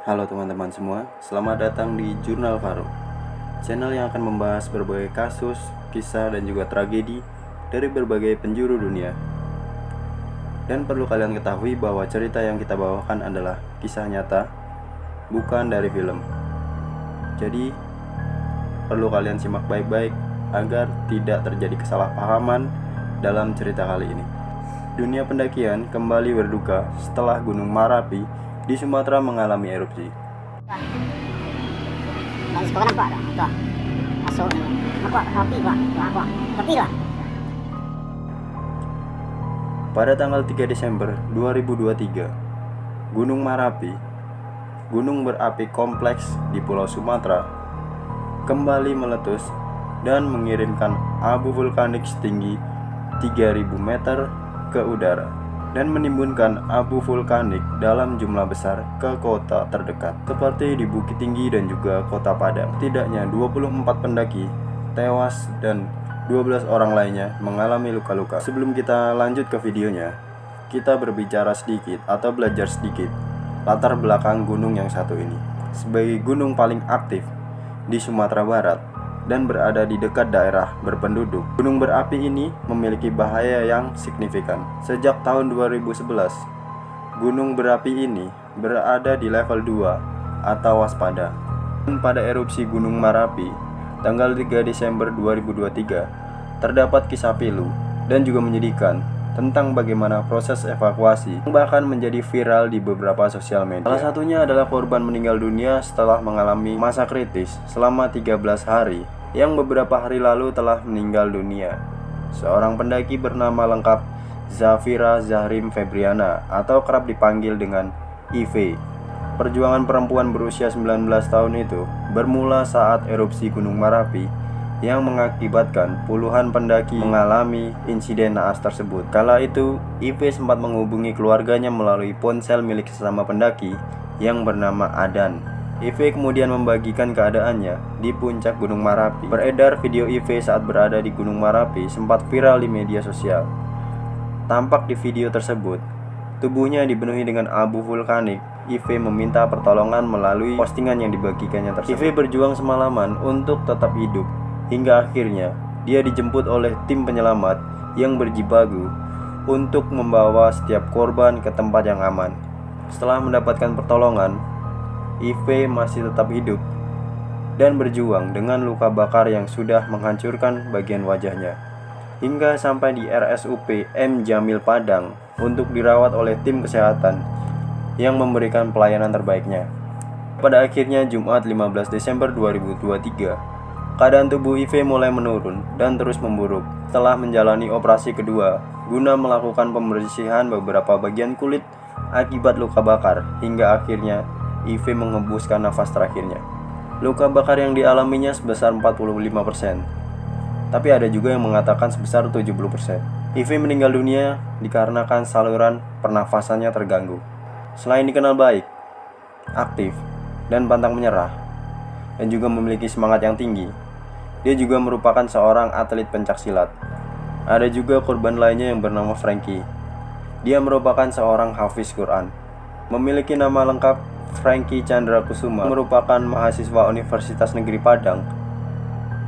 Halo teman-teman semua, selamat datang di Jurnal Farouk, channel yang akan membahas berbagai kasus, kisah, dan juga tragedi dari berbagai penjuru dunia. Dan perlu kalian ketahui bahwa cerita yang kita bawakan adalah kisah nyata, bukan dari film. Jadi, perlu kalian simak baik-baik agar tidak terjadi kesalahpahaman dalam cerita kali ini. Dunia pendakian kembali berduka setelah Gunung Marapi di Sumatera mengalami erupsi. Pada tanggal 3 Desember 2023, Gunung Marapi, gunung berapi kompleks di Pulau Sumatera, kembali meletus dan mengirimkan abu vulkanik setinggi 3000 meter ke udara dan menimbunkan abu vulkanik dalam jumlah besar ke kota terdekat seperti di Bukit Tinggi dan juga Kota Padang. Setidaknya 24 pendaki tewas dan 12 orang lainnya mengalami luka-luka. Sebelum kita lanjut ke videonya, kita berbicara sedikit atau belajar sedikit latar belakang gunung yang satu ini. Sebagai gunung paling aktif di Sumatera Barat dan berada di dekat daerah berpenduduk, gunung berapi ini memiliki bahaya yang signifikan. Sejak tahun 2011, gunung berapi ini berada di level 2 atau waspada. Dan pada erupsi Gunung Marapi, tanggal 3 Desember 2023, terdapat kisah pilu dan juga menyedihkan tentang bagaimana proses evakuasi bahkan menjadi viral di beberapa sosial media. Salah satunya adalah korban meninggal dunia setelah mengalami masa kritis selama 13 hari yang beberapa hari lalu telah meninggal dunia. Seorang pendaki bernama lengkap Zafira Zahrim Febriana atau kerap dipanggil dengan IV. Perjuangan perempuan berusia 19 tahun itu bermula saat erupsi Gunung Marapi yang mengakibatkan puluhan pendaki mengalami insiden naas tersebut. Kala itu, IV sempat menghubungi keluarganya melalui ponsel milik sesama pendaki yang bernama Adan. IV kemudian membagikan keadaannya di puncak Gunung Marapi. Beredar video IV saat berada di Gunung Marapi sempat viral di media sosial. Tampak di video tersebut, tubuhnya dipenuhi dengan abu vulkanik. IV meminta pertolongan melalui postingan yang dibagikannya tersebut. IV berjuang semalaman untuk tetap hidup, hingga akhirnya dia dijemput oleh tim penyelamat yang berjibaku untuk membawa setiap korban ke tempat yang aman. Setelah mendapatkan pertolongan, IV masih tetap hidup dan berjuang dengan luka bakar yang sudah menghancurkan bagian wajahnya, hingga sampai di RSUP M. Jamil Padang untuk dirawat oleh tim kesehatan yang memberikan pelayanan terbaiknya. Pada akhirnya Jumat 15 Desember 2023, keadaan tubuh IV mulai menurun dan terus memburuk. Setelah menjalani operasi kedua guna melakukan pembersihan beberapa bagian kulit akibat luka bakar, hingga akhirnya IV mengembuskan nafas terakhirnya. Luka bakar yang dialaminya sebesar 45%, tapi ada juga yang mengatakan sebesar 70%. IV meninggal dunia dikarenakan saluran pernafasannya terganggu. Selain dikenal baik, aktif, dan pantang menyerah, dan juga memiliki semangat yang tinggi, dia juga merupakan seorang atlet pencaksilat. Ada juga korban lainnya yang bernama Frankie. Dia merupakan seorang hafiz Quran. Memiliki nama lengkap Frankie Chandra Kusuma, merupakan mahasiswa Universitas Negeri Padang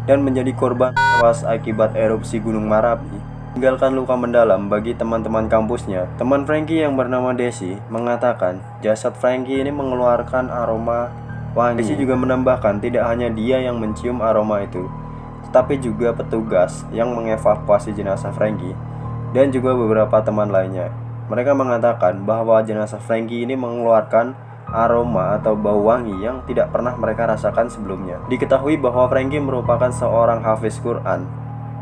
dan menjadi korban tewas akibat erupsi Gunung Marapi, meninggalkan luka mendalam bagi teman-teman kampusnya. Teman Frankie yang bernama Desi mengatakan jasad Frankie ini mengeluarkan aroma wangi. Desi juga menambahkan tidak hanya dia yang mencium aroma itu, tetapi juga petugas yang mengevakuasi jenazah Frankie dan juga beberapa teman lainnya. Mereka mengatakan bahwa jenazah Frankie ini mengeluarkan aroma atau bau wangi yang tidak pernah mereka rasakan sebelumnya. Diketahui bahwa Frankie merupakan seorang hafiz Quran,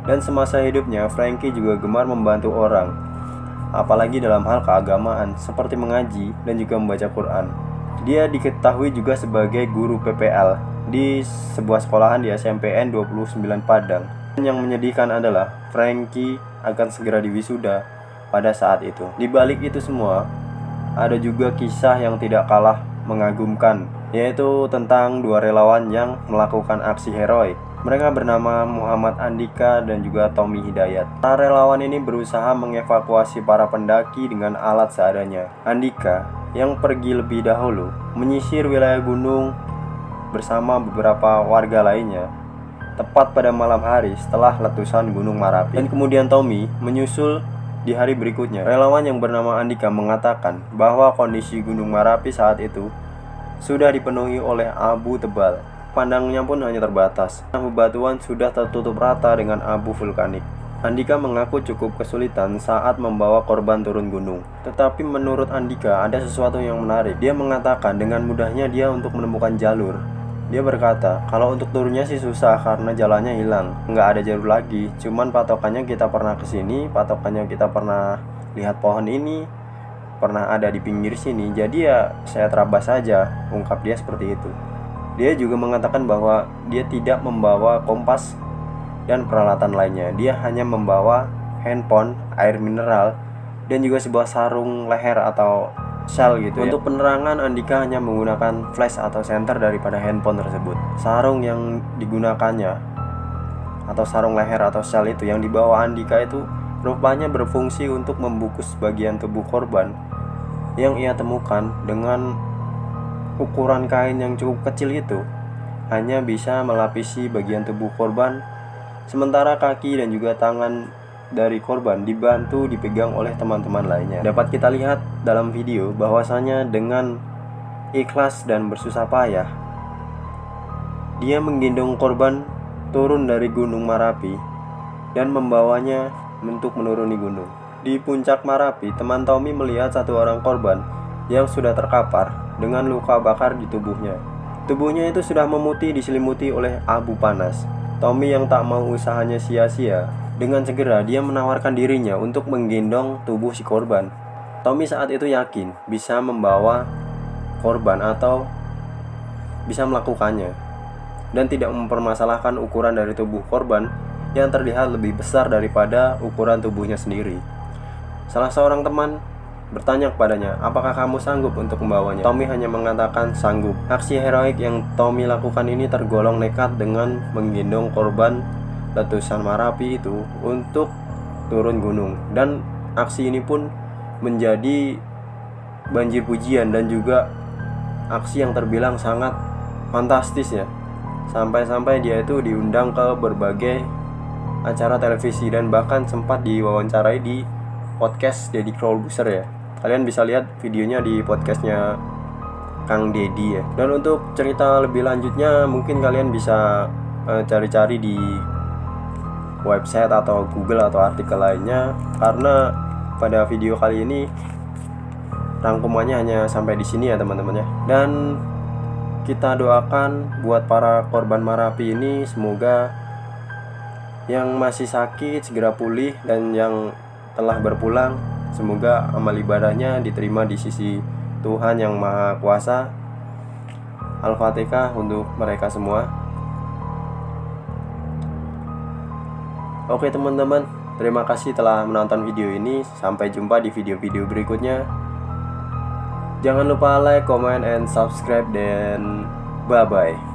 dan semasa hidupnya Frankie juga gemar membantu orang, apalagi dalam hal keagamaan seperti mengaji dan juga membaca Quran. Dia diketahui juga sebagai guru PPL di sebuah sekolahan di SMPN 29 Padang. Dan yang menyedihkan adalah Frankie akan segera diwisuda pada saat itu. Di balik itu semua, ada juga kisah yang tidak kalah mengagumkan, yaitu tentang dua relawan yang melakukan aksi heroik Mereka bernama Muhammad Andika dan juga Tommy Hidayat. Para relawan ini berusaha mengevakuasi para pendaki dengan alat seadanya. Andika yang pergi lebih dahulu menyisir wilayah gunung bersama beberapa warga lainnya tepat pada malam hari setelah letusan Gunung Merapi. Dan kemudian Tommy menyusul di hari berikutnya. Relawan yang bernama Andika mengatakan bahwa kondisi Gunung Merapi saat itu sudah dipenuhi oleh abu tebal. Pandangnya pun hanya terbatas. Bebatuan sudah tertutup rata dengan abu vulkanik. Andika mengaku cukup kesulitan saat membawa korban turun gunung. Tetapi menurut Andika ada sesuatu yang menarik. Dia mengatakan dengan mudahnya dia untuk menemukan jalur. Dia berkata, kalau untuk turunnya sih susah karena jalannya hilang. Nggak ada jalur lagi, cuman patokannya kita pernah kesini, patokannya kita pernah lihat pohon ini, pernah ada di pinggir sini. Jadi ya saya terabas saja, ungkap dia seperti itu. Dia juga mengatakan bahwa dia tidak membawa kompas dan peralatan lainnya. Dia hanya membawa handphone, air mineral, dan juga sebuah sarung leher atau shell gitu. Untuk penerangan, Andika hanya menggunakan flash atau senter daripada handphone tersebut. Sarung yang digunakannya atau sarung leher atau shell itu yang dibawa Andika itu rupanya berfungsi untuk membungkus bagian tubuh korban yang ia temukan. Dengan ukuran kain yang cukup kecil itu hanya bisa melapisi bagian tubuh korban, sementara kaki dan juga tangan dari korban dibantu dipegang oleh teman-teman lainnya. Dapat kita lihat dalam video bahwasanya dengan ikhlas dan bersusah payah dia menggendong korban turun dari Gunung Merapi dan membawanya untuk menuruni gunung. Di puncak Merapi, teman Tommy melihat satu orang korban yang sudah terkapar dengan luka bakar di tubuhnya. Tubuhnya itu sudah memutih diselimuti oleh abu panas. Tommy yang tak mau usahanya sia-sia, dengan segera dia menawarkan dirinya untuk menggendong tubuh si korban. Tommy saat itu yakin bisa membawa korban atau bisa melakukannya dan tidak mempermasalahkan ukuran dari tubuh korban yang terlihat lebih besar daripada ukuran tubuhnya sendiri. Salah seorang teman bertanya kepadanya, apakah kamu sanggup untuk membawanya? Tommy hanya mengatakan sanggup. Aksi heroik yang Tommy lakukan ini tergolong nekat dengan menggendong korban letusan Merapi itu untuk turun gunung. Dan aksi ini pun menjadi banjir pujian dan juga aksi yang terbilang sangat fantastis ya. Sampai-sampai dia itu diundang ke berbagai acara televisi dan bahkan sempat diwawancarai di podcast Deddy Corbuzier ya. Kalian bisa lihat videonya di podcastnya Kang Deddy ya. Dan untuk cerita lebih lanjutnya mungkin kalian bisa cari-cari di website atau Google atau artikel lainnya, karena pada video kali ini rangkumannya hanya sampai di sini ya teman-teman ya. Dan kita doakan buat para korban Merapi ini semoga yang masih sakit segera pulih dan yang telah berpulang semoga amal ibadahnya diterima di sisi Tuhan yang Maha Kuasa. Al-Fatihah untuk mereka semua. Oke teman-teman, terima kasih telah menonton video ini. Sampai jumpa di video-video berikutnya. Jangan lupa like, comment, and subscribe, dan bye-bye.